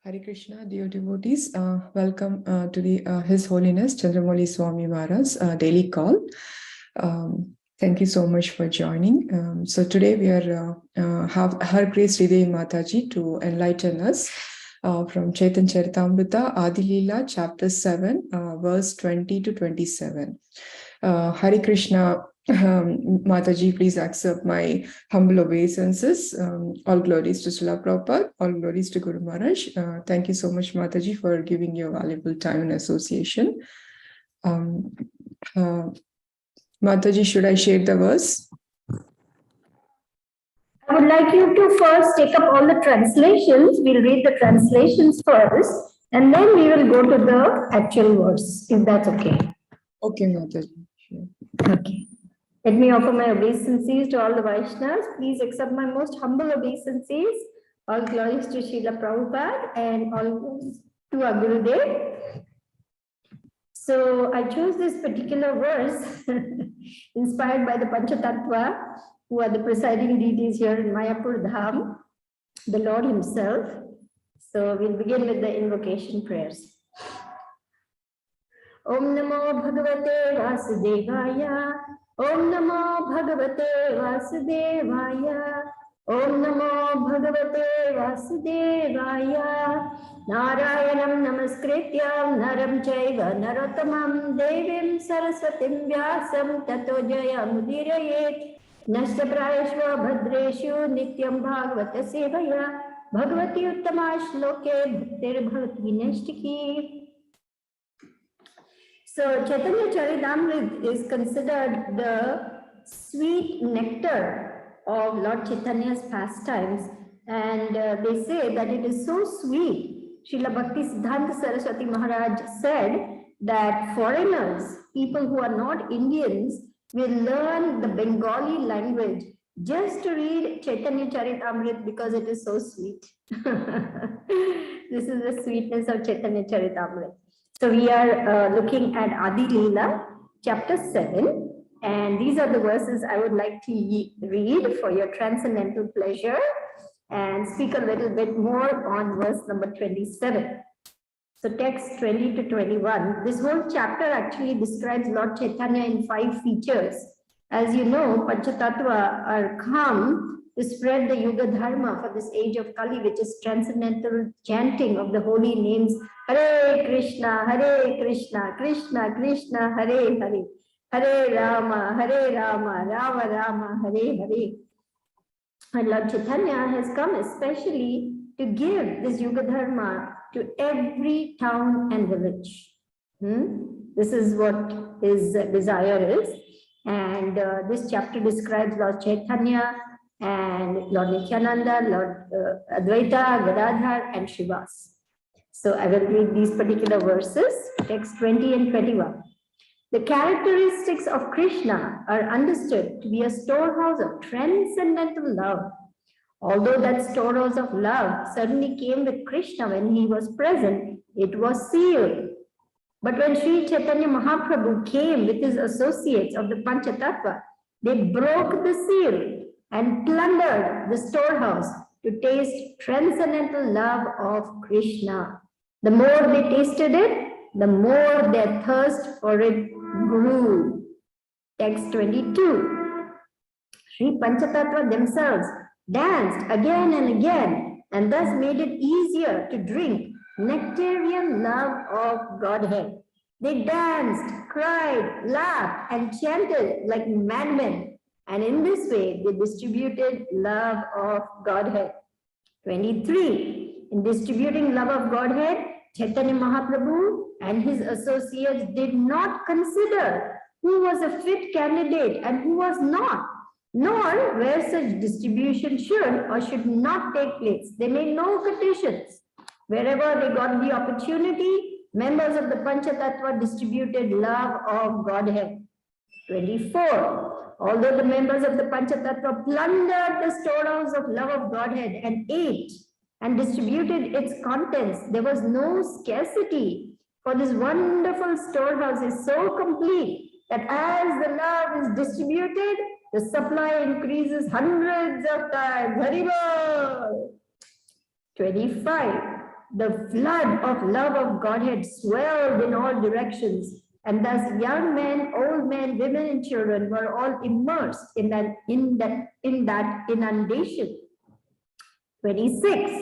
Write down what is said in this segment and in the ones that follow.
Hare Krishna, dear devotees. Welcome to the His Holiness Chandramauli Swami Maharaj's daily call. Thank you so much for joining. So today we are have Her Grace Sridevi Mataji to enlighten us from Chaitanya Charitamrita, Adi Lila, chapter 7, verse 20 to 27. Hare Krishna. Mataji, please accept my humble obeisances. All glories to Srila Prabhupada, all glories to Guru Maharaj. Thank you so much, Mataji, for giving your valuable time and association. Mataji, should I share the verse? I would like you to first take up all the translations. We'll read the translations first, and then we will go to the actual verse, if that's okay. Okay, Mataji. Sure. Okay. Let me offer my obeisances to all the Vaishnavas. Please accept my most humble obeisances. All glories to Srila Prabhupada and all glories to our Gurudev. So I chose this particular verse inspired by the Panchatattva, who are the presiding deities here in Mayapur Dham, the Lord himself. So we'll begin with the invocation prayers. Om Namo Bhagavate Vasudevaya. Om Namo Bhagavate Vasudevaya. Om Namo Bhagavate Vasudevaya. Narayanam Namaskrityam Naram Chaiva Narottamam Devim Saraswatim Vyasam Tato Jaya Mudirayet Nashta Prayashva Bhadreshu Nityam Bhagavata Sevaya Bhagavati Uttama Shloke Bhaktir Bhavati Nashtiki. So Chaitanya Charitamrita is considered the sweet nectar of Lord Chaitanya's pastimes, and they say that it is so sweet. Srila Bhakti Siddhanta Saraswati Maharaj said that foreigners, people who are not Indians, will learn the Bengali language just to read Chaitanya Charitamrita because it is so sweet. This is the sweetness of Chaitanya Charitamrita. So we are looking at Adi Lila, chapter 7, and these are the verses I would like to read for your transcendental pleasure and speak a little bit more on verse number 27. So text 20 to 21. This whole chapter actually describes Lord Chaitanya in 5 features. As you know, Panchatattva are come to spread the Yuga Dharma for this age of Kali, which is transcendental chanting of the holy names Hare Krishna, Krishna Krishna, Hare Hare, Hare Rama, Rama Rama, Hare Hare. And Lord Chaitanya has come especially to give this Yuga Dharma to every town and village. This is what his desire is. And this chapter describes Lord Chaitanya and Lord Nityananda, Lord Advaita, Gadadhar, and Srivas. So I will read these particular verses, text 20 and 21. The characteristics of Krishna are understood to be a storehouse of transcendental love. Although that storehouse of love certainly came with Krishna when he was present, it was sealed. But when Sri Chaitanya Mahaprabhu came with his associates of the Panchatattva, they broke the seal and plundered the storehouse to taste transcendental love of Krishna. The more they tasted it, the more their thirst for it grew. Text 22. Sri Panchatattva themselves danced again and again, and thus made it easier to drink nectarian love of Godhead. They danced, cried, laughed, and chanted like madmen, and in this way they distributed love of Godhead. 23. In distributing love of Godhead, Chaitanya Mahaprabhu and his associates did not consider who was a fit candidate and who was not, nor where such distribution should or should not take place. They made no conditions. Wherever they got the opportunity, members of the Panchatattva distributed love of Godhead. 24. Although the members of the Panchatattva plundered the storehouse of love of Godhead and ate and distributed its contents, there was no scarcity. For this wonderful storehouse is so complete that as the love is distributed, the supply increases hundreds of times. Haribol. 25. The flood of love of Godhead swelled in all directions, and thus young men, old men, women, and children were all immersed in that inundation. 26.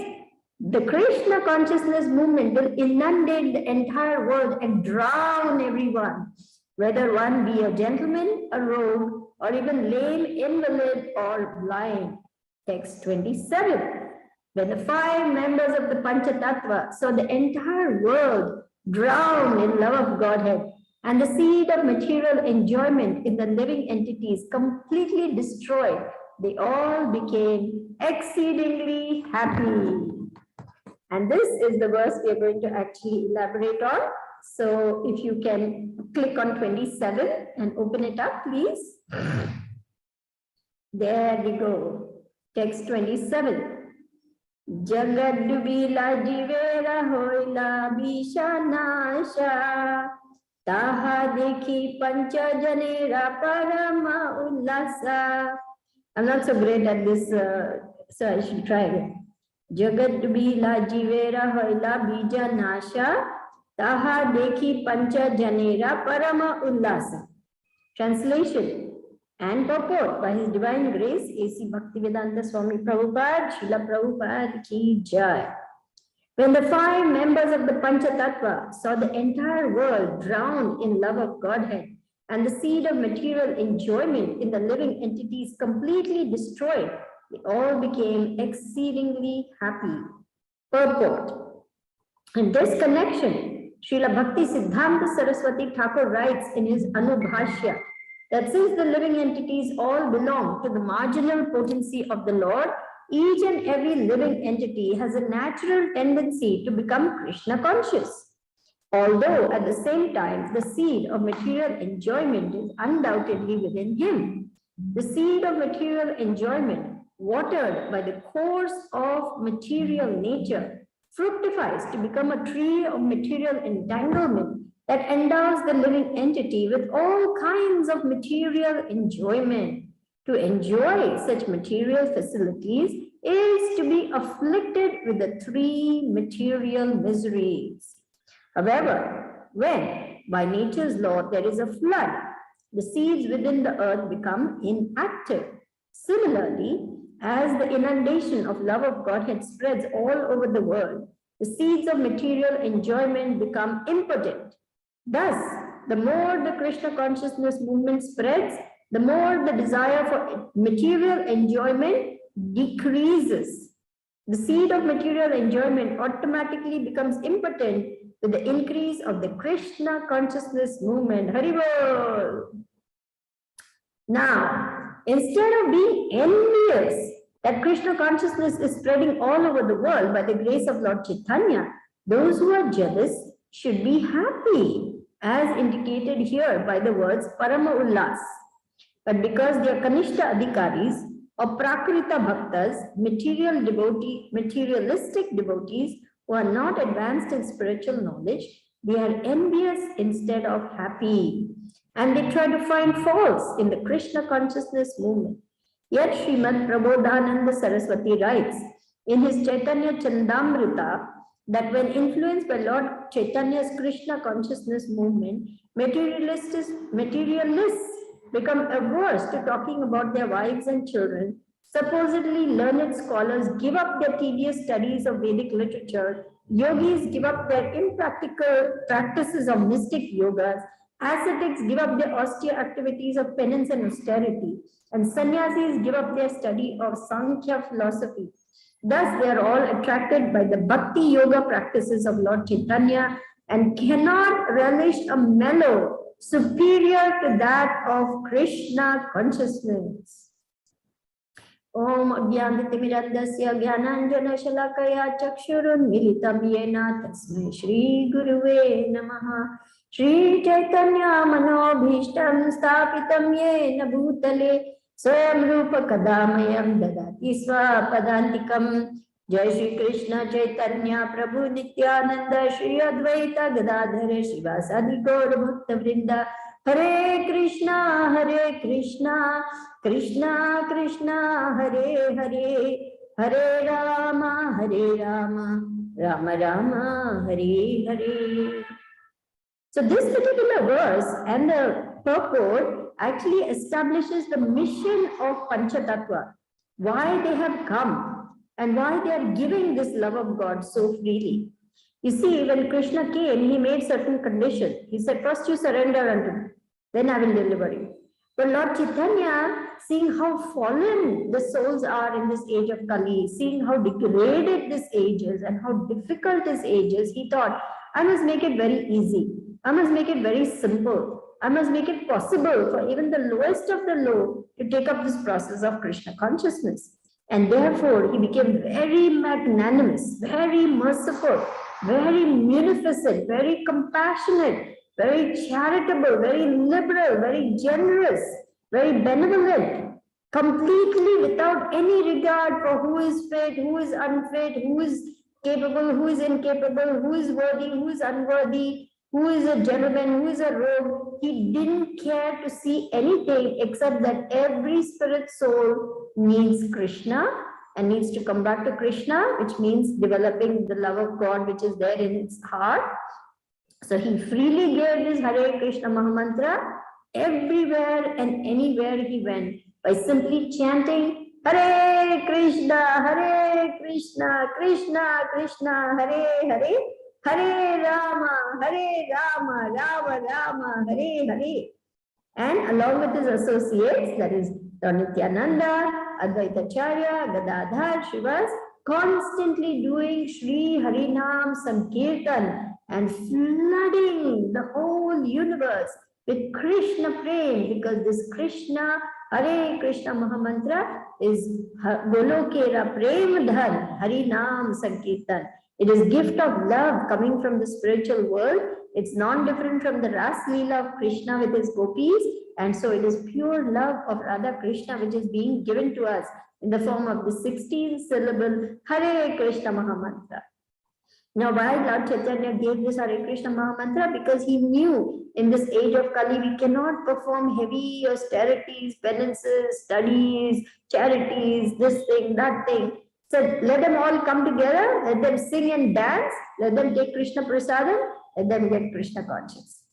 The Krishna consciousness movement will inundate the entire world and drown everyone, whether one be a gentleman, a rogue, or even lame, invalid, or blind. Text 27. When the 5 members of the Panchatattva saw the entire world drown in love of Godhead, and the seed of material enjoyment in the living entities completely destroyed, they all became exceedingly happy. And this is the verse we are going to actually elaborate on. So if you can click on 27 and open it up, please. There we go. Text 27. Jagad dubila jivera hoila bishanasha taha dekhi pancha janera parama ullasa. I'm not so great at this, so I should try it. Jagad dubila jivera hoila bijanasha taha dekhi pancha janera parama ullasa. Translation and purport by His Divine Grace, A.C. Bhaktivedanta Swami Prabhupada, Srila Prabhupada ki jai. When the 5 members of the Panchatattva saw the entire world drown in love of Godhead and the seed of material enjoyment in the living entities completely destroyed, they all became exceedingly happy. Purport. In this connection, Srila Bhakti Siddhanta Saraswati Thakur writes in his Anubhashya that since the living entities all belong to the marginal potency of the Lord, each and every living entity has a natural tendency to become Krishna conscious. Although at the same time, the seed of material enjoyment is undoubtedly within him. The seed of material enjoyment, watered by the course of material nature, fructifies to become a tree of material entanglement that endows the living entity with all kinds of material enjoyment. To enjoy such material facilities is to be afflicted with the 3 material miseries. However, when by nature's law there is a flood, the seeds within the earth become inactive. Similarly, as the inundation of love of Godhead spreads all over the world, the seeds of material enjoyment become impotent. Thus, the more the Krishna consciousness movement spreads, the more the desire for material enjoyment decreases. The seed of material enjoyment automatically becomes impotent with the increase of the Krishna consciousness movement. Haribol. Now, instead of being envious that Krishna consciousness is spreading all over the world by the grace of Lord Chaitanya, those who are jealous should be happy, as indicated here by the words Parama Ullas. But because they are Kanishta Adhikaris or Prakrita Bhaktas, materialistic devotees who are not advanced in spiritual knowledge, they are envious instead of happy. And they try to find faults in the Krishna consciousness movement. Yet Srimad Prabodhananda Saraswati writes in his Chaitanya Chandamrita that when influenced by Lord Chaitanya's Krishna consciousness movement, materialists become averse to talking about their wives and children, Supposedly learned scholars give up their tedious studies of Vedic literature. Yogis give up their impractical practices of mystic yogas. Ascetics give up their austere activities of penance and austerity. And sannyasis give up their study of Sankhya philosophy. Thus, they are all attracted by the bhakti yoga practices of Lord Chaitanya and cannot relish a mellow superior to that of Krishna consciousness. Om Agyantimirandasya Gyananjana Shalakaya Chakshurunmilitam Yena Tasmai Shri Guruve Namaha. Shri Chaitanya Manobhishtam Sthapitam Yena Bhutale Swayam Rupa Kadamayam Dadati Swapadantikam. Jai Shri Krishna Chaitanya Prabhu Nityananda Shri Advaita Gadadhara Shivasadi Gaur Bhakta Vrinda. Hare Krishna Krishna Krishna Hare Hare Hare Rama Rama Rama Hare Hare. So this particular verse and the purport actually establishes the mission of Panchatattva, why they have come and why they are giving this love of God so freely. You see, when Krishna came, he made certain conditions. He said, first you surrender unto me, then I will deliver you. But Lord Chaitanya, seeing how fallen the souls are in this age of Kali, seeing how degraded this age is and how difficult this age is, he thought, I must make it very easy. I must make it very simple. I must make it possible for even the lowest of the low to take up this process of Krishna consciousness. And therefore, he became very magnanimous, very merciful, very munificent, very compassionate, very charitable, very liberal, very generous, very benevolent, completely without any regard for who is fit, who is unfit, who is capable, who is incapable, who is worthy, who is unworthy, who is a gentleman, who is a rogue. He didn't care to see anything except that every spirit soul needs Krishna and needs to come back to Krishna, which means developing the love of God which is there in its heart. So he freely gave this Hare Krishna Mahamantra everywhere and anywhere he went by simply chanting Hare Krishna, Krishna Krishna, Hare Hare, Hare Rama, Rama Rama, Hare Hare. And along with his associates, that is Nityananda, Advaitacharya, Gadadhar, Shivas, constantly doing Sri Harinam Sankirtan and flooding the whole universe with Krishna Prem, because this Krishna, Hare Krishna Mahamantra is Golokera Prem Dhan, Harinam Sankirtan. It is gift of love coming from the spiritual world. It's non-different from the Ras Lila of Krishna with his gopis. And so it is pure love of Radha Krishna which is being given to us in the form of the 16 syllable Hare Krishna Mahamantra. Now, why Lord Chaitanya gave this Hare Krishna Mahamantra? Because he knew in this age of Kali, we cannot perform heavy austerities, penances, studies, charities, this thing, that thing. So let them all come together, let them sing and dance, let them take Krishna Prasadam, let them get Krishna conscious.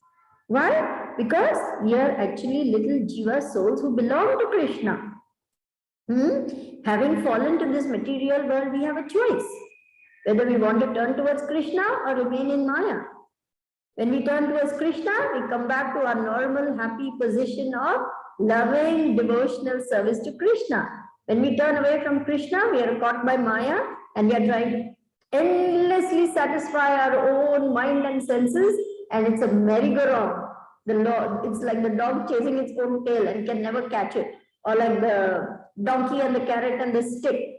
Why? Because we are actually little Jiva souls who belong to Krishna. Having fallen to this material world, we have a choice. Whether we want to turn towards Krishna or remain in Maya. When we turn towards Krishna, we come back to our normal, happy position of loving, devotional service to Krishna. When we turn away from Krishna, we are caught by Maya and we are trying to endlessly satisfy our own mind and senses, and it's a merry-go-round. It's like the dog chasing its own tail and can never catch it, or like the donkey and the carrot and the stick.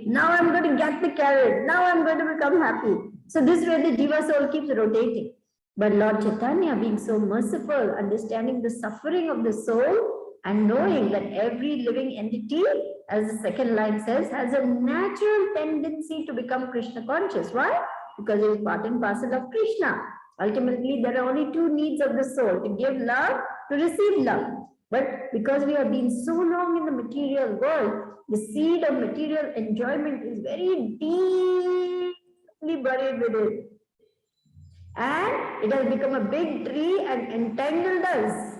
Now I'm going to get the carrot. Now I'm going to become happy. So this way the Jiva soul keeps rotating. But Lord Chaitanya, being so merciful, understanding the suffering of the soul and knowing that every living entity, as the second line says, has a natural tendency to become Krishna conscious. Why? Because it is part and parcel of Krishna. Ultimately, there are only two needs of the soul: to give love, to receive love. But because we have been so long in the material world, the seed of material enjoyment is very deeply buried with it. And it has become a big tree and entangled us.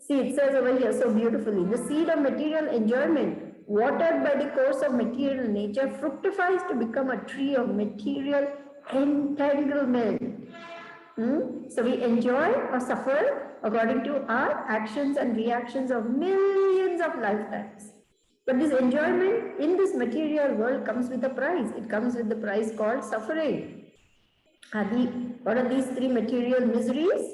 See, it says over here so beautifully, the seed of material enjoyment watered by the course of material nature, fructifies to become a tree of material entanglement. So we enjoy or suffer according to our actions and reactions of millions of lifetimes. But this enjoyment in this material world comes with a price. It comes with the price called suffering. What are these three material miseries?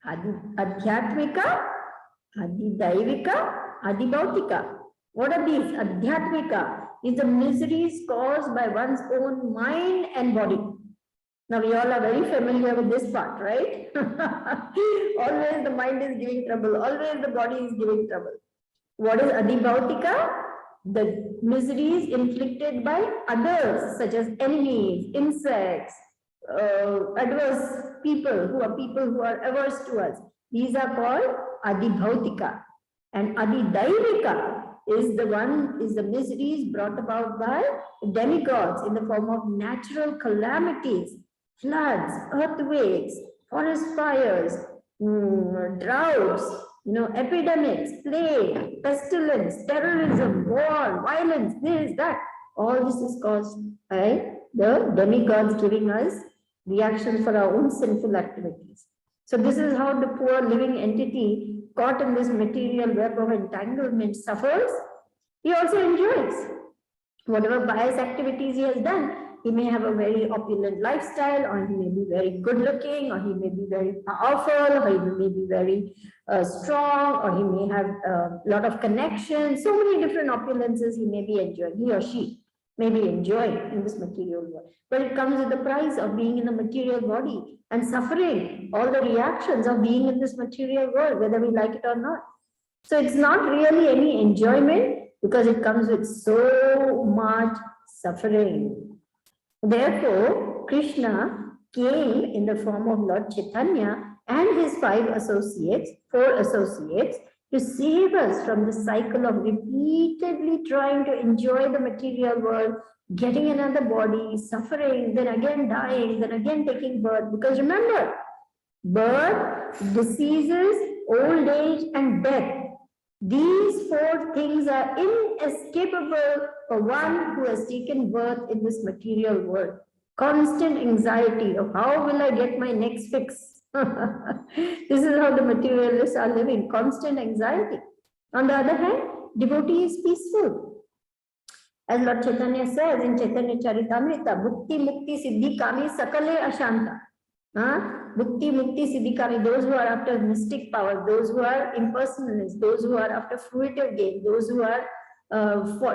Adhyatmika, Adidaivika, Adibhautika. What are these? Adhyatmika is the miseries caused by one's own mind and body. Now we all are very familiar with this part, right? Always the mind is giving trouble, always the body is giving trouble. What is Adibhautika? The miseries inflicted by others, such as enemies, insects, adverse people who are averse to us. These are called Adibhautika. And Adidaivika is the miseries brought about by demigods in the form of natural calamities, floods, earthquakes, forest fires, droughts, epidemics, plague, pestilence, terrorism, war, violence, this, that. All this is caused by the demigods giving us reactions for our own sinful activities. So this is how the poor living entity caught in this material web of entanglement suffers. He also enjoys whatever pious activities he has done. He may have a very opulent lifestyle, or he may be very good looking, or he may be very powerful, or he may be very strong, or he may have a lot of connections. So many different opulences he may be enjoying, he or she may be enjoying in this material world. But it comes with the price of being in the material body and suffering all the reactions of being in this material world, whether we like it or not. So it's not really any enjoyment because it comes with so much suffering. Therefore, Krishna came in the form of Lord Chaitanya and his four associates, to save us from the cycle of repeatedly trying to enjoy the material world, getting another body, suffering, then again dying, then again taking birth. Because remember, birth, diseases, old age, and death. These four things are inescapable for one who has taken birth in this material world. Constant anxiety of how will I get my next fix? This is how the materialists are living, constant anxiety. On the other hand, devotee is peaceful. As Lord Chaitanya says in Chaitanya Charitamrita, Bhukti Mukti Siddhi Kami Sakale Ashanta. Bhukti Mukti Siddhi Kami, those who are after mystic power, those who are impersonalists, those who are after fruitive gain, those who are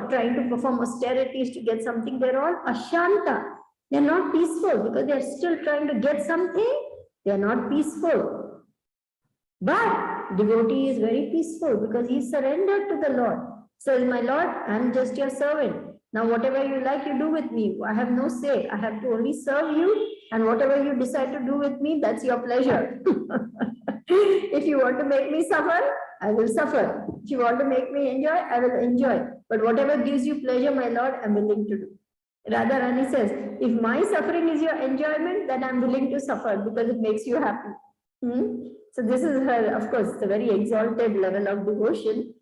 trying to perform austerities to get something, they're all Ashanta. They're not peaceful because they're still trying to get something. They are not peaceful. But devotee is very peaceful because he surrendered to the Lord. Says, my Lord, I'm just your servant. Now, whatever you like, you do with me. I have no say. I have to only serve you. And whatever you decide to do with me, that's your pleasure. If you want to make me suffer, I will suffer. If you want to make me enjoy, I will enjoy. But whatever gives you pleasure, my Lord, I'm willing to do. Radharani says, if my suffering is your enjoyment, then I'm willing to suffer because it makes you happy. So this is her, of course, it's a very exalted level of devotion.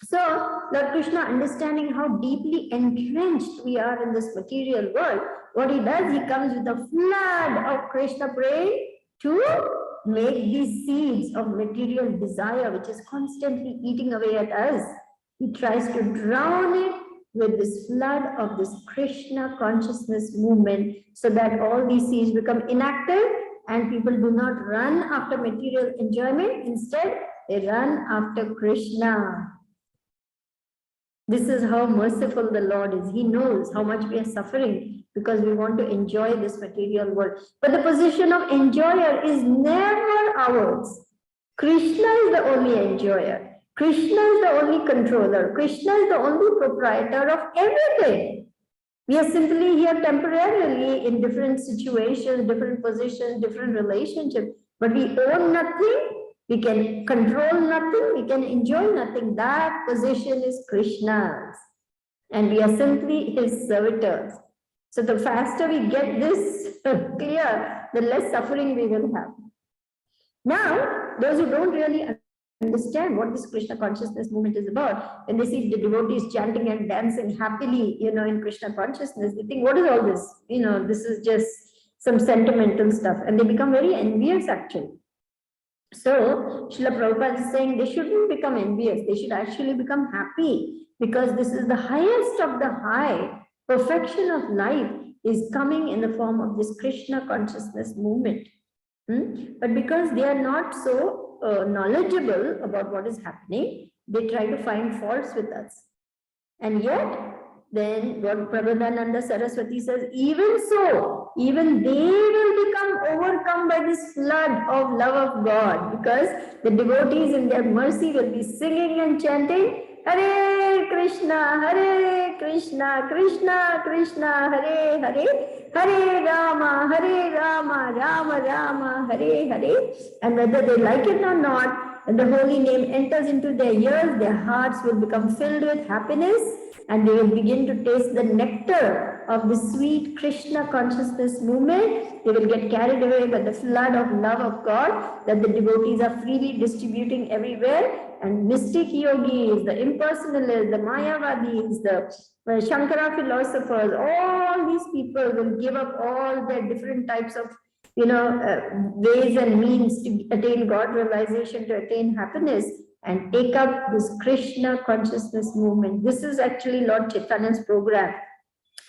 So Lord Krishna, understanding how deeply entrenched we are in this material world, what he does, he comes with a flood of Krishna praying to make these seeds of material desire, which is constantly eating away at us. He tries to drown it with this flood of this Krishna consciousness movement, so that all these seeds become inactive and people do not run after material enjoyment. Instead, they run after Krishna. This is how merciful the Lord is. He knows how much we are suffering because we want to enjoy this material world. But the position of enjoyer is never ours. Krishna is the only enjoyer. Krishna is the only controller. Krishna is the only proprietor of everything. We are simply here temporarily in different situations, different positions, different relationships, but we own nothing, we can control nothing, we can enjoy nothing. That position is Krishna's, and we are simply his servitors. So the faster we get this clear, the less suffering we will have. Now, those who don't really understand what this Krishna consciousness movement is about, when they see the devotees chanting and dancing happily, in Krishna consciousness, they think, what is all this? This is just some sentimental stuff, and they become very envious actually. So Srila Prabhupada is saying they shouldn't become envious, they should actually become happy, because this is the highest of the high. Perfection of life is coming in the form of this Krishna consciousness movement. But because they are not so knowledgeable about what is happening, they try to find faults with us. And yet, then what Prabhupada Saraswati says, even so, even they will become overcome by this flood of love of God, because the devotees in their mercy will be singing and chanting, Hare Krishna, Krishna Krishna, Hare Hare, Hare Rama, Rama Rama, Hare Hare. And whether they like it or not, when the holy name enters into their ears, their hearts will become filled with happiness, and they will begin to taste the nectar of the sweet Krishna consciousness movement. They will get carried away by the flood of love of God that the devotees are freely distributing everywhere. And mystic yogis, the impersonalists, the Mayavadis, the Shankara philosophers, all these people will give up all their different types of ways and means to attain God realization, to attain happiness, and take up this Krishna consciousness movement. This is actually Lord Chaitanya's program.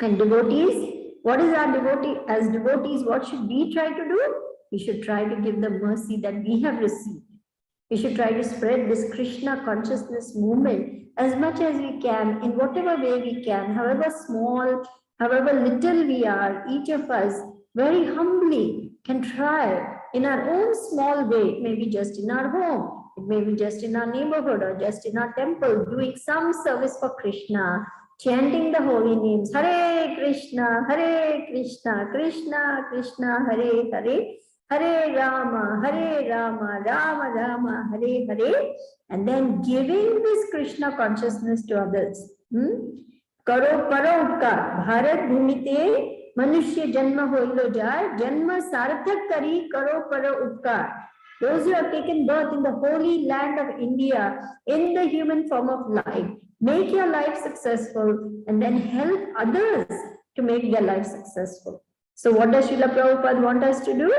And devotees, what is our devotee? As devotees, what should we try to do? We should try to give the mercy that we have received. We should try to spread this Krishna consciousness movement as much as we can, in whatever way we can, however small, however little we are, each of us very humbly can try in our own small way, maybe just in our home, it may be just in our neighborhood or just in our temple, doing some service for Krishna, chanting the holy names, Hare Krishna, Krishna Krishna, Hare Hare, Hare Rama, Rama Rama, Hare Hare, and then giving this Krishna consciousness to others. Karo paro upkar, Bharat bhumite मनुष्य जन्म होइलो जाए, जन्म सार्थक करी करो परो उपकार. Those who have taken birth in the holy land of India, in the human form of life, make your life successful and then help others to make their life successful. So what does Srila Prabhupada want us to do?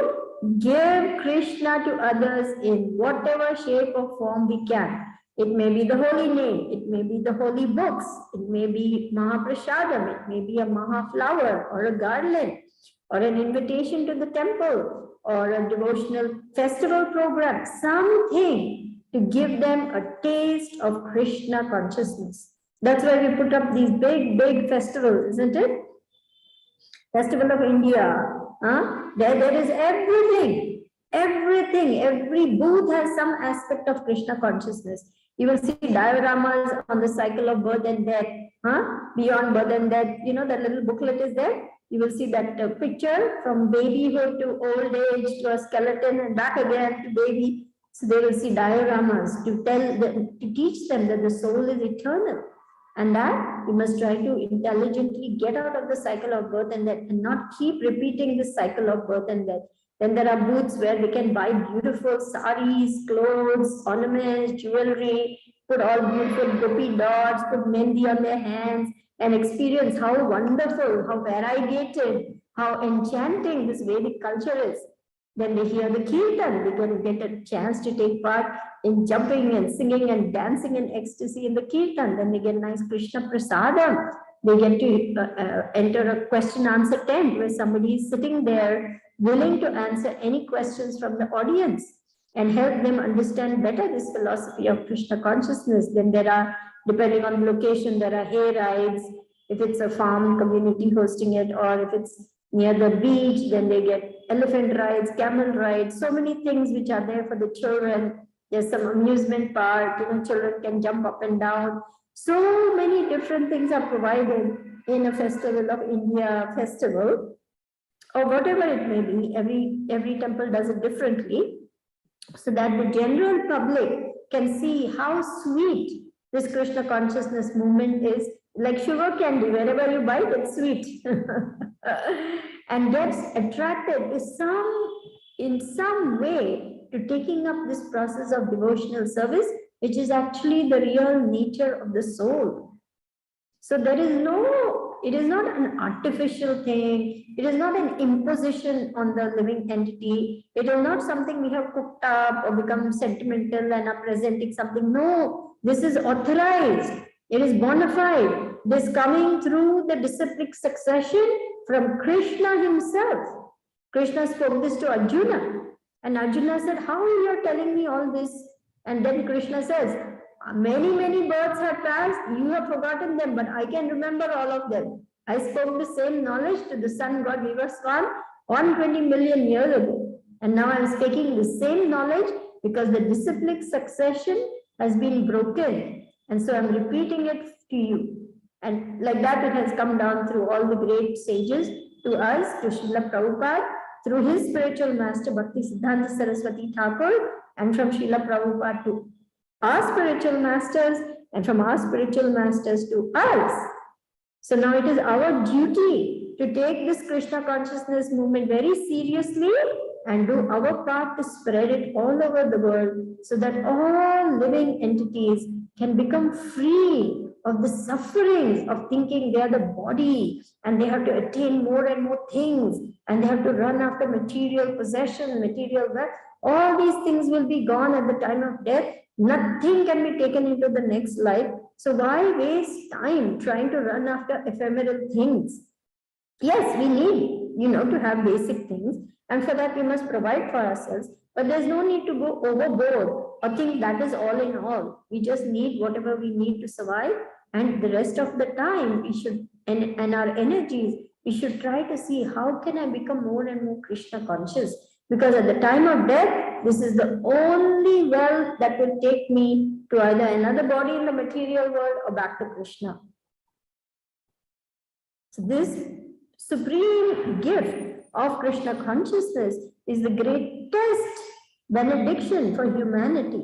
Give Krishna to others in whatever shape or form we can. It may be the holy name, it may be the holy books, it may be Mahaprasadam, it may be a Maha flower or a garland or an invitation to the temple or a devotional festival program, something to give them a taste of Krishna consciousness. That's why we put up these big festivals, isn't it? Festival of India. There is everything. Every booth has some aspect of Krishna consciousness. You will see dioramas on the cycle of birth and death, beyond birth and death. That little booklet is there. You will see that picture from babyhood to old age to a skeleton and back again to baby. So they will see dioramas to teach them that the soul is eternal, and that we must try to intelligently get out of the cycle of birth and death and not keep repeating this cycle of birth and death. Then there are booths where we can buy beautiful saris, clothes, ornaments, jewelry, put all beautiful gopi dots, put mehndi on their hands, and experience how wonderful, how variegated, how enchanting this Vedic culture is. Then they hear the kirtan, they can get a chance to take part in jumping and singing and dancing in ecstasy in the kirtan. Then they get nice Krishna prasadam. They get to enter a question-answer tent where somebody is sitting there willing to answer any questions from the audience and help them understand better this philosophy of Krishna consciousness. Then there are, depending on the location, there are hay rides. If it's a farm community hosting it, or if it's near the beach, then they get elephant rides, camel rides, so many things which are there for the children. There's some amusement park, children can jump up and down. So many different things are provided in a Festival of India festival, or whatever it may be. Every temple does it differently, so that the general public can see how sweet this Krishna consciousness movement is. Like sugar candy, wherever you buy it, it's sweet. And gets attracted to in some way to taking up this process of devotional service, which is actually the real nature of the soul. So there is no, it is not an artificial thing. It is not an imposition on the living entity. It is not something we have cooked up or become sentimental and are presenting something. No, this is authorized. It is bona fide. It is coming through the disciplic succession from Krishna himself. Krishna spoke this to Arjuna. And Arjuna said, how you are telling me all this? And then Krishna says, many, many births have passed, you have forgotten them, but I can remember all of them. I spoke the same knowledge to the sun god Vivaswan 120 million years ago. And now I am speaking the same knowledge because the disciplic succession has been broken. And so I am repeating it to you. And like that, it has come down through all the great sages to us, to Srila Prabhupada, through his spiritual master, Bhakti Siddhanta Saraswati Thakur, and from Srila Prabhupada to our spiritual masters, and from our spiritual masters to us. So now it is our duty to take this Krishna consciousness movement very seriously and do our part to spread it all over the world so that all living entities can become free of the sufferings of thinking they are the body and they have to attain more and more things and they have to run after material possession, material wealth. All these things will be gone at the time of death. Nothing can be taken into the next life. So why waste time trying to run after ephemeral things? Yes, we need, to have basic things. And for that, we must provide for ourselves. But there's no need to go overboard or think that is all in all. We just need whatever we need to survive. And the rest of the time, we should, and our energies, we should try to see how can I become more and more Krishna conscious. Because at the time of death, this is the only wealth that will take me to either another body in the material world or back to Krishna. So this supreme gift of Krishna consciousness is the greatest benediction for humanity.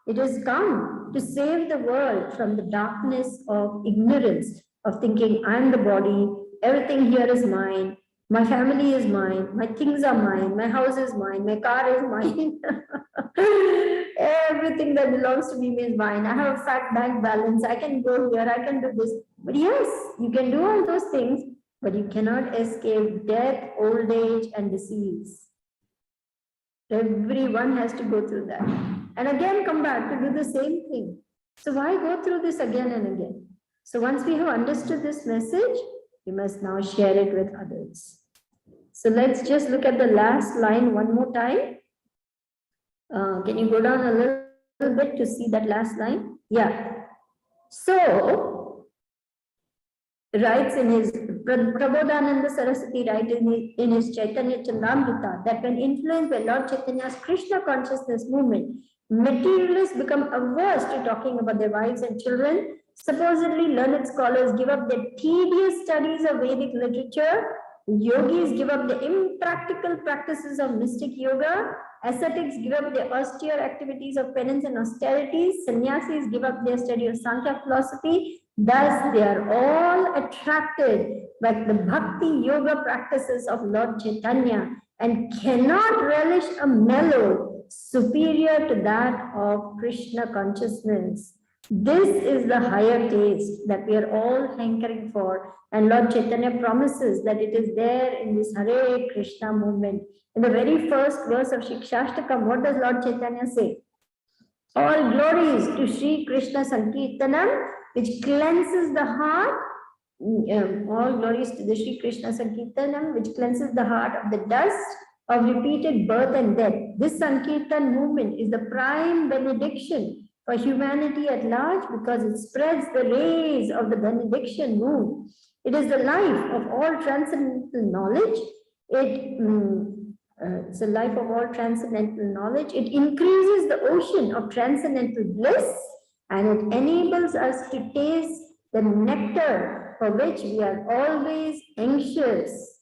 It has come to save the world from the darkness of ignorance, of thinking I'm the body, everything here is mine, my family is mine, my things are mine, my house is mine, my car is mine. Everything that belongs to me is mine. I have a fat bank balance. I can go here, I can do this. But yes, you can do all those things, but you cannot escape death, old age, and disease. Everyone has to go through that. And again, come back to do the same thing. So why go through this again and again? So once we have understood this message, we must now share it with others. So let's just look at the last line one more time. Can you go down a little bit to see that last line? Yeah. So, writes in his, Prabodhananda Saraswati writes in his Chaitanya Chandamrita that when influenced by Lord Chaitanya's Krishna consciousness movement, materialists become averse to talking about their wives and children. Supposedly, learned scholars give up their tedious studies of Vedic literature. Yogis give up the impractical practices of mystic yoga. Ascetics give up their austere activities of penance and austerities. Sannyasis give up their study of Sankhya philosophy. Thus, they are all attracted by the bhakti yoga practices of Lord Chaitanya and cannot relish a mellow superior to that of Krishna consciousness. This is the higher taste that we are all hankering for, and Lord Chaitanya promises that it is there in this Hare Krishna movement. In the very first verse of Shikshashtakam, what does Lord Chaitanya say? All glories to Sri Krishna Sankirtanam, which cleanses the heart. All glories to the Sri Krishna Sankirtanam, which cleanses the heart of the dust of repeated birth and death. This Sankirtan movement is the prime benediction for humanity at large because it spreads the rays of the benediction moon. It is the life of all transcendental knowledge. It's the life of all transcendental knowledge. It increases the ocean of transcendental bliss and it enables us to taste the nectar for which we are always anxious.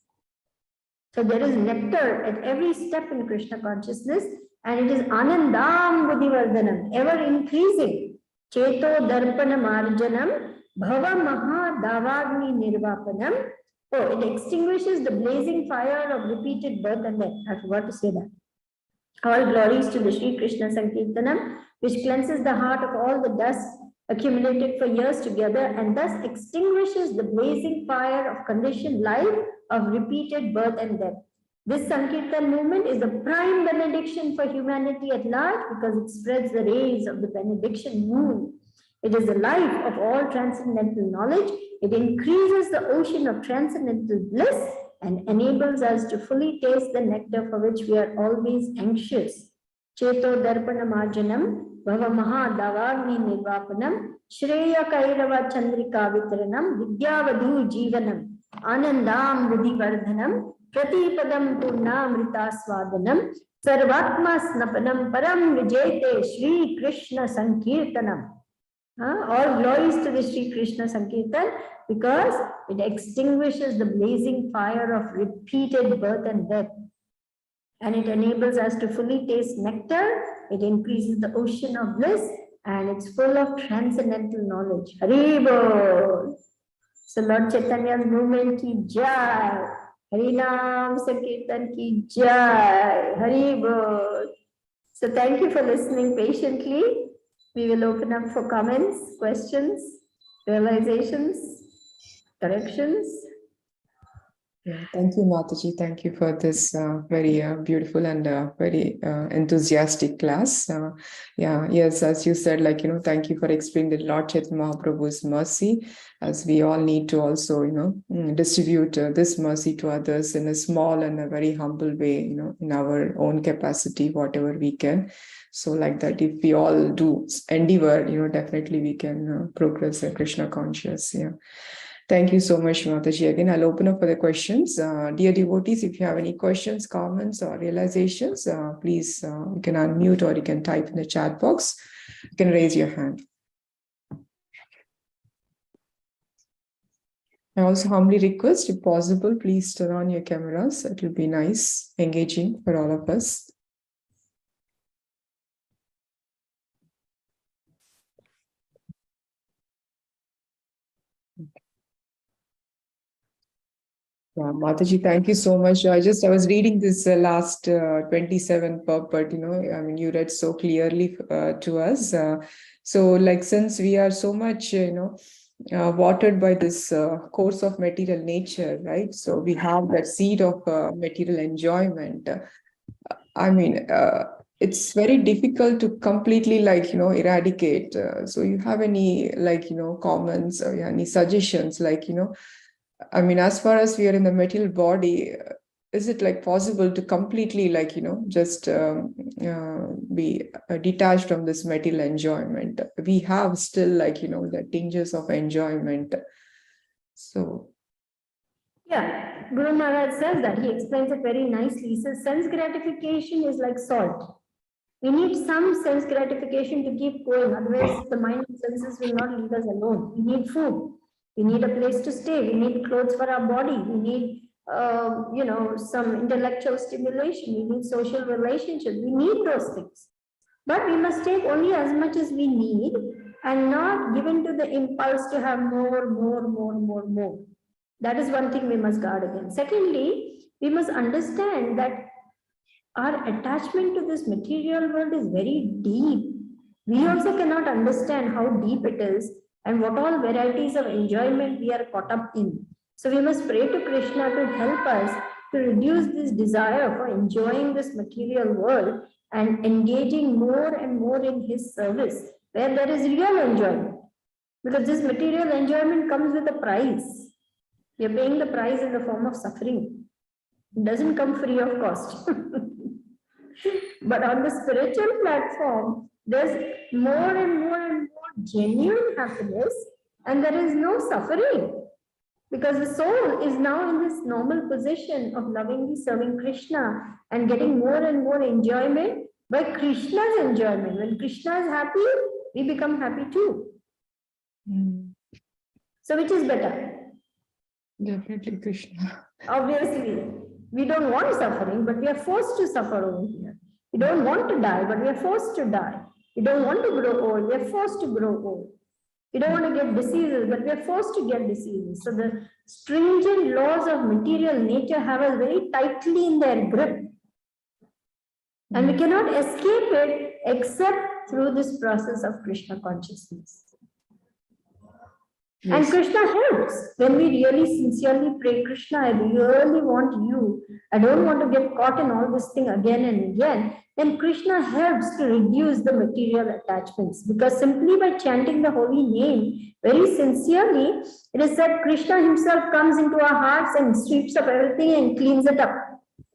So there is nectar at every step in Krishna consciousness, and it is anandam buddhivardhanam, ever increasing. Cheto darpana marjanam, bhava maha davagni nirvapanam. Oh, it extinguishes the blazing fire of repeated birth and death. I forgot to say that. All glories to the Sri Krishna Sankirtanam, which cleanses the heart of all the dust accumulated for years together and thus extinguishes the blazing fire of conditioned life of repeated birth and death. This Sankirtan movement is the prime benediction for humanity at large because it spreads the rays of the benediction moon. It is the life of all transcendental knowledge. It increases the ocean of transcendental bliss and enables us to fully taste the nectar for which we are always anxious. Cheto Darpana Marjanam, Bhava Mahadavagni Nirvapanam, Shreya Kairava Chandrika Vitranam, Vidyavadhu Jivanam, Anandam Vidivardhanam, Pratipadam Purnamrita Swadanam, Sarvatma Snapanam Param Vijayate Shri Krishna Sankirtanam. All glories to the Sri Krishna Sankirtan because it extinguishes the blazing fire of repeated birth and death. And it enables us to fully taste nectar. It increases the ocean of bliss and it's full of transcendental knowledge. Hari Bol. So Lord Chaitanya's movement ki jai. Hari Nam Sankirtan ki jai. Hari Bol. So thank you for listening patiently. We will open up for comments, questions, realizations, corrections. Yeah, thank you, Mataji. Thank you for this very beautiful and very enthusiastic class. Yes, as you said, thank you for explaining the Lord Chaitanya Mahaprabhu's mercy, as we all need to also, distribute this mercy to others in a small and a very humble way, in our own capacity, whatever we can. So like that, if we all do endeavor, definitely we can progress a Krishna conscious. Yeah. Thank you so much, Mataji. Again, I'll open up for the questions. Dear devotees, if you have any questions, comments, or realizations, please, you can unmute or you can type in the chat box. You can raise your hand. I also humbly request, if possible, please turn on your cameras. It will be nice, engaging for all of us. Yeah, Mataji, thank you so much. I was reading this last 27 pub, but you read so clearly to us. So since we are so much, watered by this course of material nature, right? So we have that seed of material enjoyment. It's very difficult to completely eradicate. So you have any comments or any suggestions as far as we are in the material body, is it possible to completely just be detached from this material enjoyment? We have still the tinges of enjoyment. So yeah, Guru Maharaj says that. He explains it very nicely. He says sense gratification is like salt. We need some sense gratification to keep going. Otherwise, the mind and senses will not leave us alone. We need food. We need a place to stay. We need clothes for our body. We need, some intellectual stimulation. We need social relationships. We need those things. But we must take only as much as we need and not give in to the impulse to have more. That is one thing we must guard against. Secondly, we must understand that our attachment to this material world is very deep. We also cannot understand how deep it is and what all varieties of enjoyment we are caught up in. So we must pray to Krishna to help us to reduce this desire for enjoying this material world and engaging more and more in his service where there is real enjoyment. Because this material enjoyment comes with a price. We are paying the price in the form of suffering. It doesn't come free of cost. But on the spiritual platform, there's more and more genuine happiness, and there is no suffering. Because the soul is now in this normal position of lovingly serving Krishna and getting more and more enjoyment by Krishna's enjoyment. When Krishna is happy, we become happy too. So which is better? Definitely Krishna. Obviously, we don't want suffering, but we are forced to suffer over here. We don't want to die, but we are forced to die. We don't want to grow old, we are forced to grow old. We don't want to get diseases, but we are forced to get diseases. So the stringent laws of material nature have us very tightly in their grip. And we cannot escape it except through this process of Krishna consciousness. Yes. And Krishna helps when we really sincerely pray, Krishna, I really want you. I don't want to get caught in all this thing again and again. Then Krishna helps to reduce the material attachments, because simply by chanting the holy name very sincerely, it is that Krishna himself comes into our hearts and sweeps up everything and cleans it up.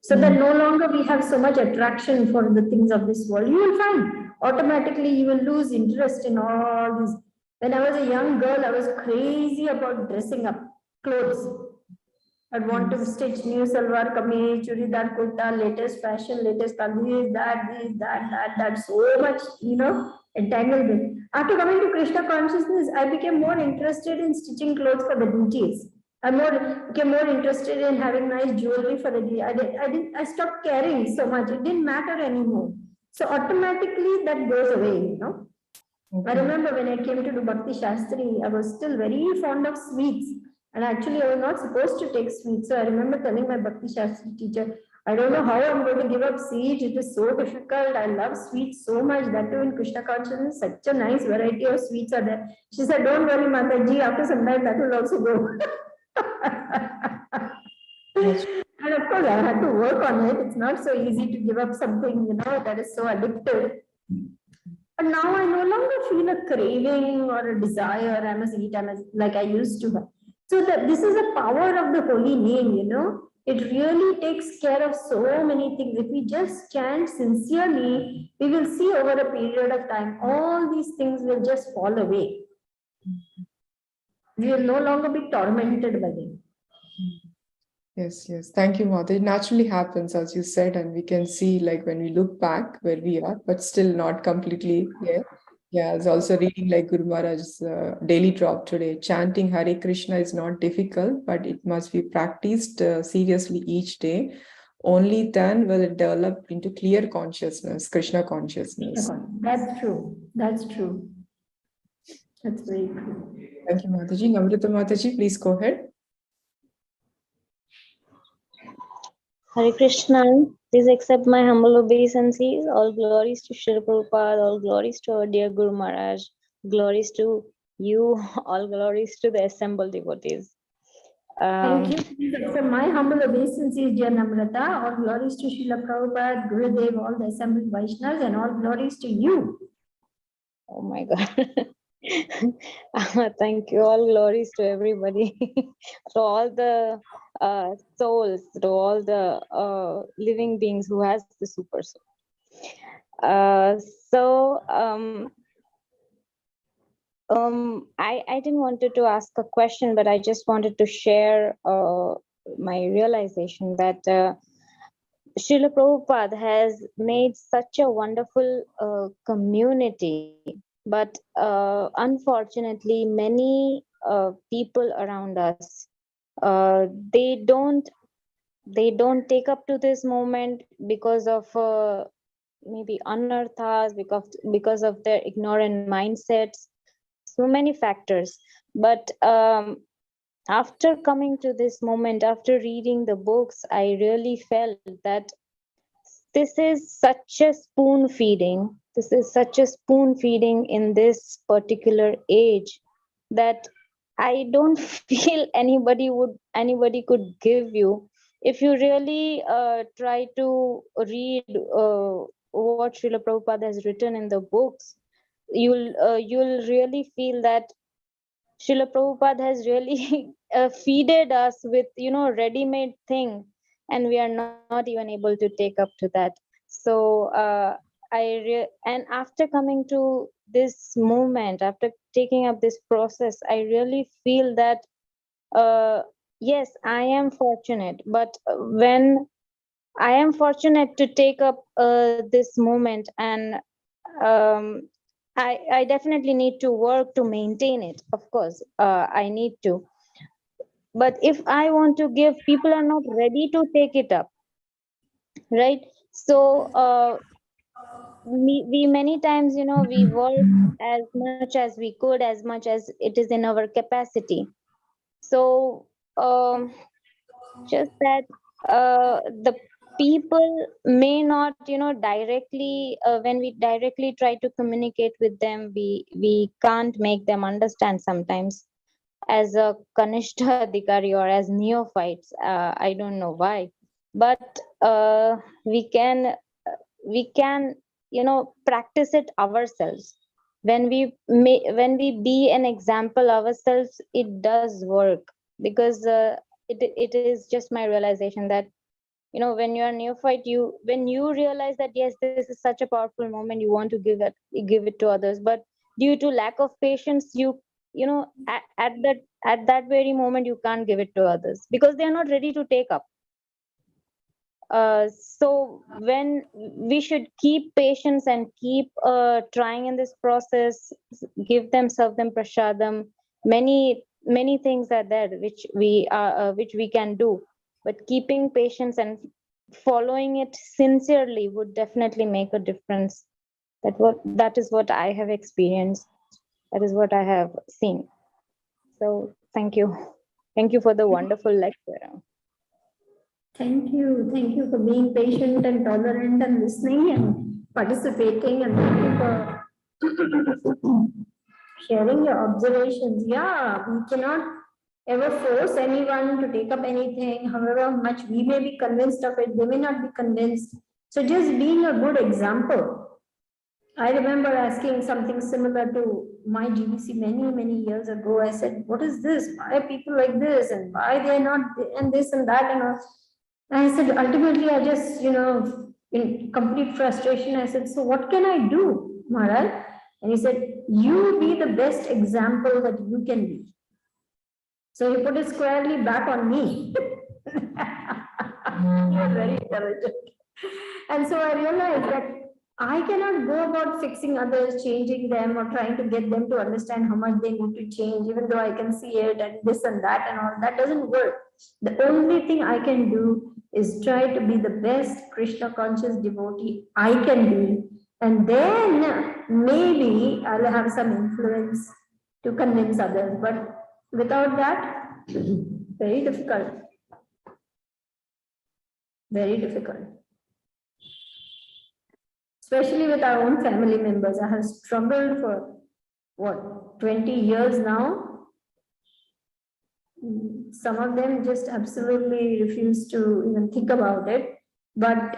So that no longer we have so much attraction for the things of this world. You will find automatically you will lose interest in all these. When I was a young girl, I was crazy about dressing up clothes. I'd want to stitch new salwar kameez, churidar kurta, latest fashion, latest this, that, so much, entanglement. After coming to Krishna consciousness, I became more interested in stitching clothes for the deities. I became more interested in having nice jewelry for the deities. I stopped caring so much. It didn't matter anymore. So automatically that goes away, Okay. I remember when I came to do Bhakti Shastri, I was still very fond of sweets. And actually, I was not supposed to take sweets. So I remember telling my Bhakti Shastri teacher, I don't know how I'm going to give up sweets. It is so difficult. I love sweets so much. That too in Krishna consciousness, such a nice variety of sweets are there. She said, don't worry, Mataji, after some time that will also go. And of course, I had to work on it. It's not so easy to give up something, that is so addictive. But now I no longer feel a craving or a desire, I must eat, like I used to have. So this is the power of the holy name, It really takes care of so many things. If we just chant sincerely, we will see over a period of time, all these things will just fall away. We will no longer be tormented by them. Yes. Thank you, Mother. It naturally happens, as you said, and we can see, like, when we look back where we are, but still not completely there. Yeah, I was also reading like Guru Maharaj's daily drop today. Chanting Hare Krishna is not difficult, but it must be practiced seriously each day. Only then will it develop into clear consciousness, Krishna consciousness. That's true. That's true. That's very true. Thank you, Mataji. Namrata Mataji, please go ahead. Hare Krishna, please accept my humble obeisances. All glories to Srila Prabhupada, all glories to our dear Guru Maharaj, glories to you, all glories to the assembled devotees. Thank you. Please accept my humble obeisances, dear Namrata. All glories to Srila Prabhupada, Gurudev, all the assembled Vaishnavas, and all glories to you. Oh my God. Thank you. All glories to everybody, to all the souls, to all the living beings who has the super soul. I didn't wanted to ask a question, but I just wanted to share my realization that Srila Prabhupada has made such a wonderful community, but unfortunately, many people around us they don't take up to this moment because of maybe anarthas, because of their ignorant mindsets, so many factors. But after coming to this moment, after reading the books, I really felt that this is such a spoon feeding. This is such a spoon feeding in this particular age that I don't feel anybody could give you. If you really try to read what Srila Prabhupada has written in the books, you'll really feel that Srila Prabhupada has really feeded us with ready-made thing, and we are not even able to take up to that. So and after coming to this movement, after taking up this process, I really feel that yes, I am fortunate, but when I am fortunate to take up this movement, and I definitely need to work to maintain it. Of course, I need to. But if I want to give, people are not ready to take it up, right? So we many times, we work as much as we could, as much as it is in our capacity. So just that the people may not, directly, when we directly try to communicate with them, we can't make them understand sometimes, as a Kanishta Adhikari or as neophytes. I don't know why, but we can practice it ourselves. When we be an example ourselves, it does work. Because it is just my realization that, when you're a neophyte, when you realize that yes, this is such a powerful moment, you want to give it to others, but due to lack of patience, at that very moment you can't give it to others because they are not ready to take up. So when we should keep patience and keep trying in this process, serve them prasadam. Many things are there which we can do, but keeping patience and following it sincerely would definitely make a difference. That is what I have experienced. That is what I have seen. So thank you for the wonderful lecture. Thank you. Thank you for being patient and tolerant and listening and participating, and thank you for sharing your observations. Yeah, we cannot ever force anyone to take up anything, however much we may be convinced of it, they may not be convinced. So just being a good example. I remember asking something similar to my GBC many years ago. I said, what is this? Why are people like this? And why they are not, and this and that and all. And I said, ultimately, I just, in complete frustration, I said, so what can I do, Maharaj? And he said, you be the best example that you can be. So he put it squarely back on me. He was very intelligent. And so I realized that I cannot go about fixing others, changing them, or trying to get them to understand how much they need to change, even though I can see it and this and that and all. That doesn't work. The only thing I can do is try to be the best Krishna conscious devotee I can be. And then maybe I'll have some influence to convince others. But without that, very difficult. Very difficult. Especially with our own family members. I have struggled for what, 20 years now. Some of them just absolutely refuse to even think about it. But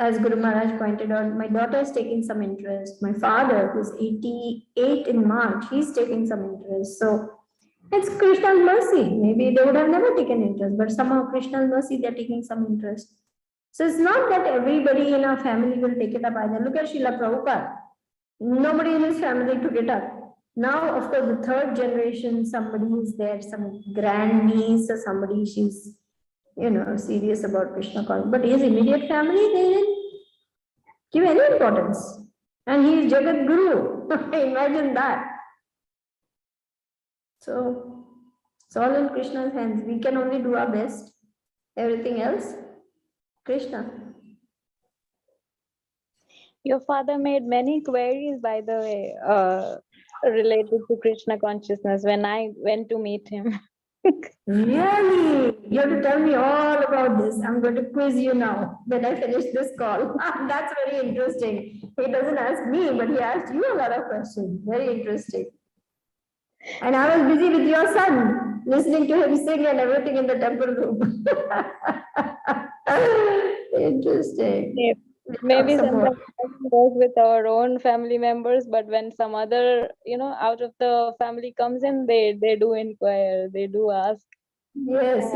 as Guru Maharaj pointed out, my daughter is taking some interest. My father, who's 88 in March, he's taking some interest. So it's Krishna's mercy. Maybe they would have never taken interest, but somehow Krishna's mercy, they're taking some interest. So it's not that everybody in our family will take it up either. Look at Srila Prabhupada. Nobody in his family took it up. Now, of course, the third generation, somebody is there, some grandniece or somebody, she's, serious about Krishna consciousness. But his immediate family, they didn't give any importance. And he is Jagat Guru. Imagine that. So it's all in Krishna's hands. We can only do our best. Everything else, Krishna. Your father made many queries, by the way, related to Krishna consciousness when I went to meet him. Really? You have to tell me all about this. I'm going to quiz you now when I finish this call. That's very interesting. He doesn't ask me, but he asked you a lot of questions. Very interesting. And I was busy with your son, listening to him sing and everything in the temple room. Interesting. Yeah. Maybe sometimes we work with our own family members, but when some other, out of the family comes in, they do inquire, they do ask. Yes.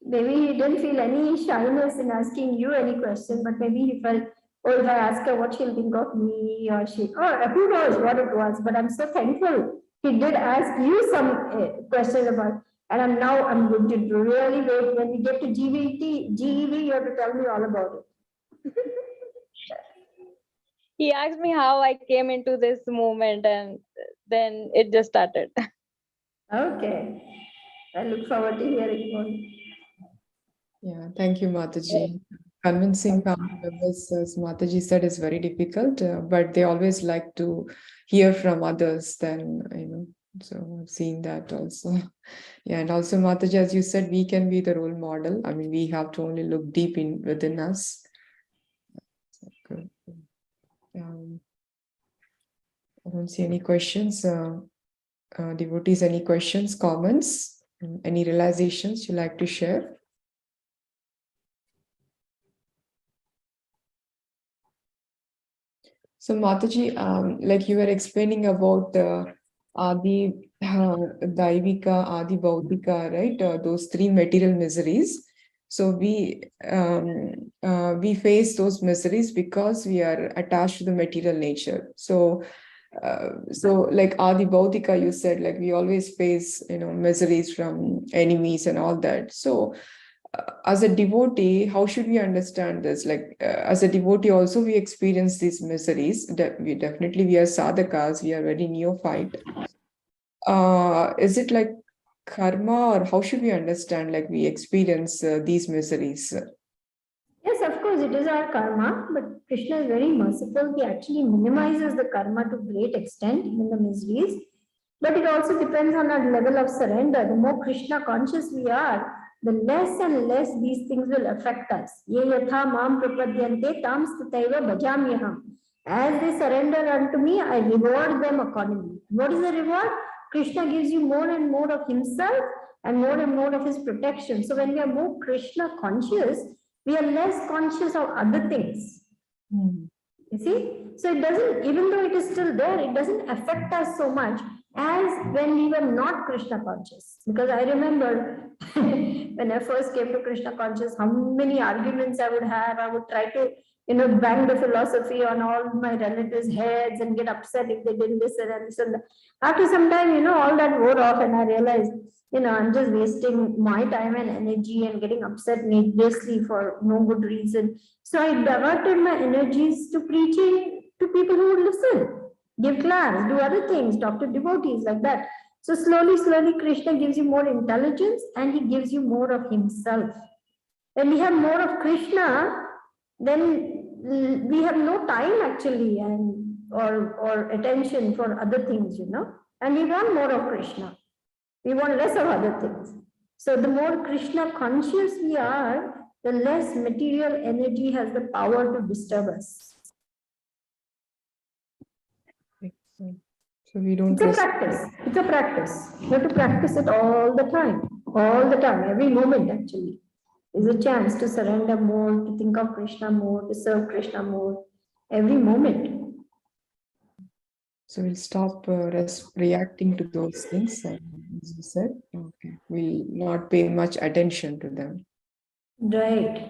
Maybe he didn't feel any shyness in asking you any question, but maybe he felt, oh, if I ask her what she'll think of me, or who knows what it was. But I'm so thankful he did ask you some question about. And I'm going to really wait when we get to GEV, you have to tell me all about it. He asked me how I came into this movement, and then it just started. Okay. I look forward to hearing more. Yeah, thank you, Mataji. Convincing family members, as Mataji said, is very difficult, but they always like to hear from others than, So I've seen that also. Yeah, and also Mataji, as you said, we can be the role model. I mean, we have to only look deep in within us. Good. I don't see any questions. Devotees, any questions, comments, any realizations you like to share? So Mataji, like you were explaining about Adi Daivika, Adi Bautika, right? Those three material miseries. So we face those miseries because we are attached to the material nature. So like Adi Bautika, you said, like we always face, miseries from enemies and all that. So as a devotee, how should we understand this? Like as a devotee, also we experience these miseries. That we are sadhakas, we are very neophyte. Is it like karma, or how should we understand? Like we experience these miseries. Yes, of course, it is our karma, but Krishna is very merciful. He actually minimizes the karma to great extent in the miseries. But it also depends on our level of surrender. The more Krishna conscious we are, the less and less these things will affect us. Ye yatha mam prapadyante tam stataiva bhajamyaham. As they surrender unto me, I reward them accordingly. What is the reward? Krishna gives you more and more of himself and more of his protection. So when we are more Krishna conscious, we are less conscious of other things. You see? So it doesn't, even though it is still there, it doesn't affect us so much as when we were not Krishna conscious. Because I remember when I first came to Krishna conscious, how many arguments I would have. I would try to, bang the philosophy on all my relatives' heads and get upset if they didn't listen and listen. After some time, all that wore off, and I realized, I'm just wasting my time and energy and getting upset needlessly for no good reason. So I diverted my energies to preaching to people who would listen, give class, do other things, talk to devotees, like that. So slowly, Krishna gives you more intelligence and he gives you more of himself. When we have more of Krishna, then we have no time actually or attention for other things, and we want more of Krishna. We want less of other things. So the more Krishna conscious we are, the less material energy has the power to disturb us. So we don't. It's a practice. It's a practice. You have to practice it all the time. All the time. Every moment actually is a chance to surrender more, to think of Krishna more, to serve Krishna more. Every moment. So we'll stop reacting to those things, as you said. Okay, we'll not pay much attention to them. Right.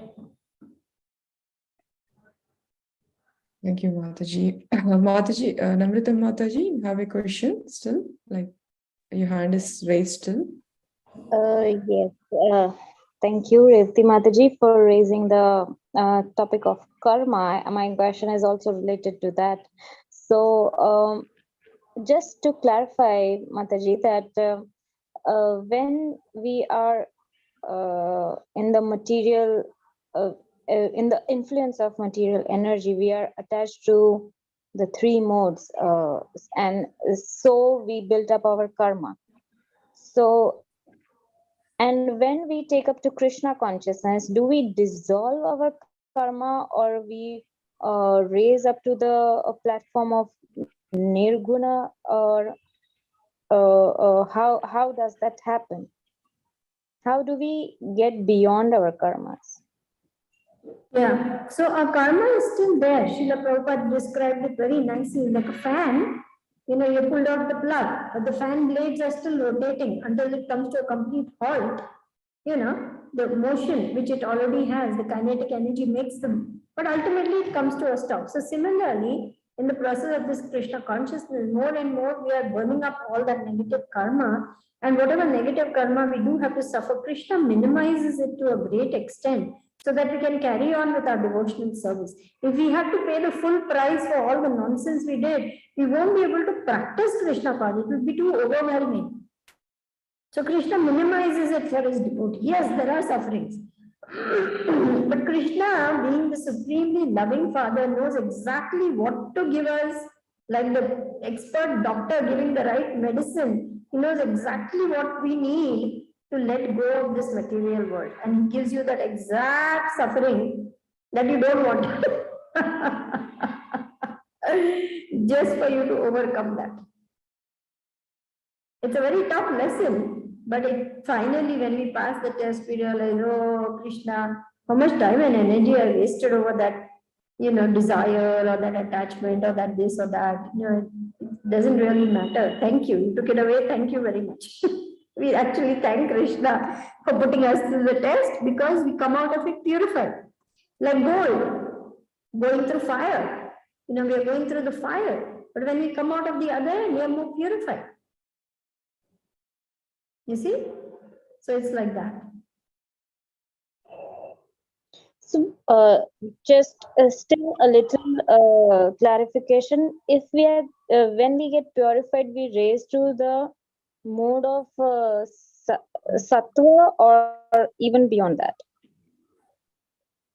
Thank you, Mataji. Mataji, Namrita Mataji, you have a question still? Like your hand is raised still? Yes. Thank you, Revati Mataji, for raising the topic of karma. My question is also related to that. So, just to clarify, Mataji, that when we are in the material, in the influence of material energy, we are attached to the three modes, and so we build up our karma. So, and when we take up to Krishna consciousness, do we dissolve our karma, or we raise up to the platform of nirguna, or how does that happen? How do we get beyond our karmas? Yeah, so our karma is still there. Srila Prabhupada described it very nicely, like a fan. You pulled out the plug, but the fan blades are still rotating until it comes to a complete halt. The motion which it already has, the kinetic energy makes them, but ultimately it comes to a stop. So similarly, in the process of this Krishna consciousness, more and more we are burning up all that negative karma, and whatever negative karma we do have to suffer, Krishna minimizes it to a great extent so that we can carry on with our devotional service. If we have to pay the full price for all the nonsense we did, we won't be able to practice Krishna consciousness. It will be too overwhelming. So Krishna minimizes it for his devotee. Yes, there are sufferings. But Krishna, being the supremely loving Father, knows exactly what to give us, like the expert doctor giving the right medicine He knows exactly what we need to let go of this material world, and he gives you that exact suffering that you don't want. Just for you to overcome that. It's a very tough lesson, but finally, when we pass the test, we realize, oh, Krishna, how much time and energy I wasted over that, desire or that attachment or that this or that. It doesn't really matter. Thank you. You took it away. Thank you very much. We actually thank Krishna for putting us through the test, because we come out of it purified. Like gold, going through fire. We are going through the fire. But when we come out of the other end, we are more purified. You see? So it's like that. So just still a little clarification. If we are, when we get purified, we raise to the mode of sattva, or even beyond that?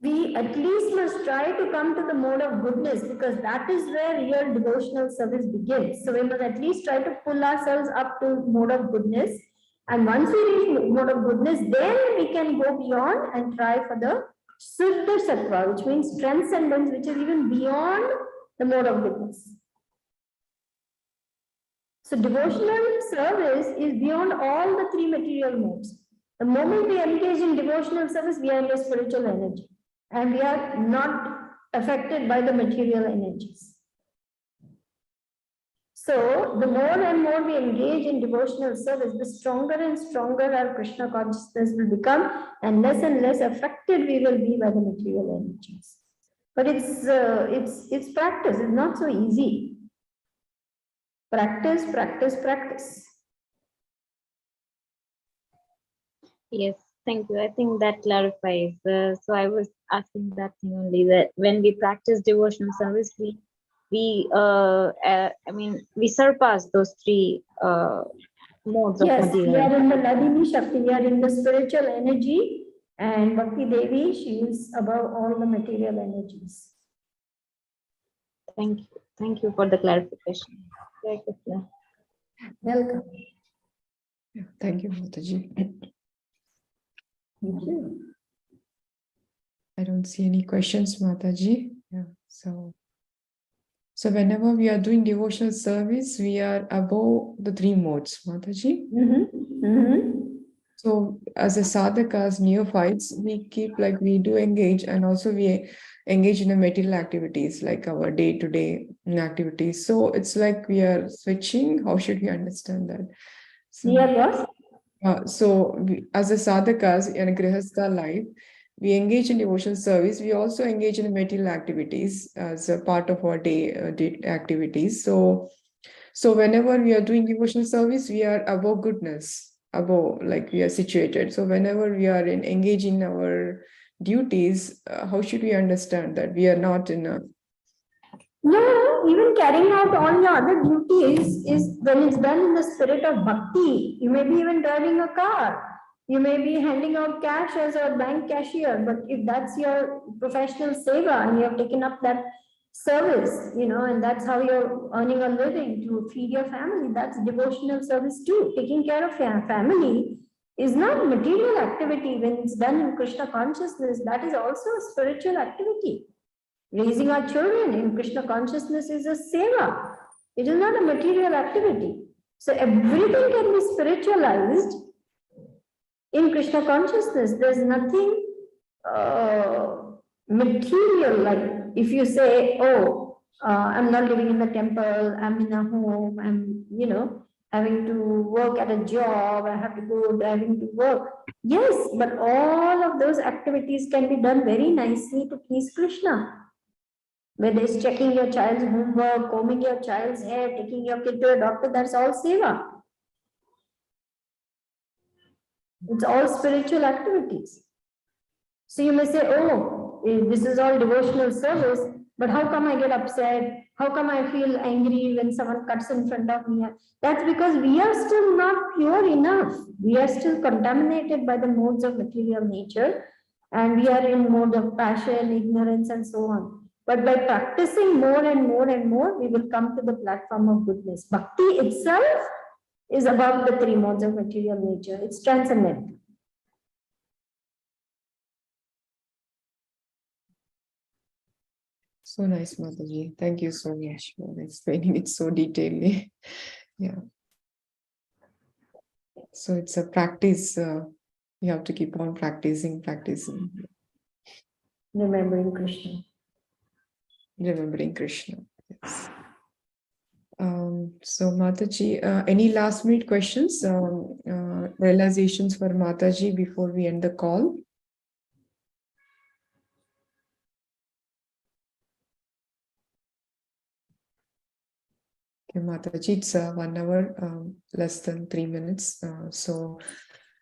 We at least must try to come to the mode of goodness, because that is where real devotional service begins. So we must at least try to pull ourselves up to mode of goodness. And once we reach mode of goodness, then we can go beyond and try for the Suddha Sattva, which means transcendence, which is even beyond the mode of goodness. So devotional service is beyond all the three material modes. The moment we engage in devotional service, we are in a spiritual energy, and we are not affected by the material energies. So the more and more we engage in devotional service, the stronger and stronger our Krishna consciousness will become, and less affected we will be by the material energies. But it's practice. It's not so easy. Practice, practice, practice. Yes, thank you. I think that clarifies. So I was asking that thing only, that when we practice devotional service, we surpass those three modes of material. Yes, we are in the Ladini Shakti, we are in the spiritual energy, and Bhakti Devi, she is above all the material energies. Thank you. Thank you for the clarification. Welcome. Yeah, thank you, Mataji. Thank you. I don't see any questions, Mataji. Yeah, so whenever we are doing devotional service, we are above the three modes, Mataji. So as a sadhakas, neophytes, we do engage, and also we engage in the material activities, like our day-to-day activities. So it's like we are switching. How should we understand that? So, yes. As a sadhakas in a grihastha life, we engage in devotional service. We also engage in material activities as a part of our day activities. So whenever we are doing devotional service, we are above goodness, above, like we are situated. So whenever we are engaging in our duties, how should we understand that we are not in a... No, even carrying out all your other duties is when it's done in the spirit of bhakti. You may be even driving a car. You may be handing out cash as a bank cashier, but if that's your professional seva and you have taken up that service, and that's how you're earning a living to feed your family, that's devotional service too. Taking care of your family is not material activity. When it's done in Krishna consciousness, that is also a spiritual activity. Raising our children in Krishna consciousness is a seva. It is not a material activity. So everything can be spiritualized in Krishna consciousness. There's nothing material, like if you say, oh, I'm not living in the temple, I'm in a home, I'm, having to work at a job, I have to go driving to work. Yes, but all of those activities can be done very nicely to please Krishna. Whether it's checking your child's homework, combing your child's hair, taking your kid to a doctor, that's all seva. It's all spiritual activities. So you may say, oh, this is all devotional service, but how come I get upset? How come I feel angry when someone cuts in front of me? That's because we are still not pure enough. We are still contaminated by the modes of material nature, and we are in mode of passion, ignorance, and so on. But by practicing more and more and more, we will come to the platform of goodness. Bhakti itself is above the three modes of material nature. It's transcendent. So nice, Mataji. Thank you so much for explaining it so detailedly. Yeah. So it's a practice. You have to keep on practicing. Remembering Krishna. Remembering Krishna. Yes. So Mataji, any last minute questions, realizations for Mataji before we end the call? Okay, Mataji, it's 1 hour, less than 3 minutes. So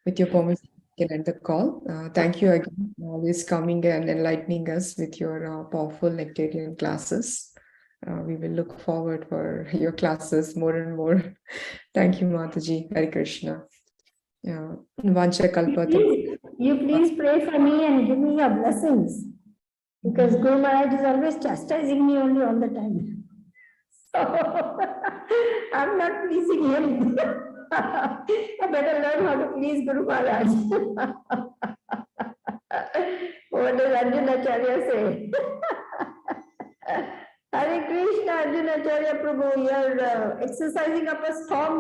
with your permission, we can end the call. Thank you again, always coming and enlightening us with your powerful nectarian classes. We will look forward for your classes more and more. Thank you, Mataji. Hare Krishna. Yeah. Vancha kalpatam. You please pray for me and give me your blessings. Because Guru Maharaj is always chastising me only all the time. So I'm not pleasing him. I better learn how to please Guru Maharaj. What does Arjunacharya say? Hare Krishna, Arjunacharya Prabhu, you're exercising up a storm.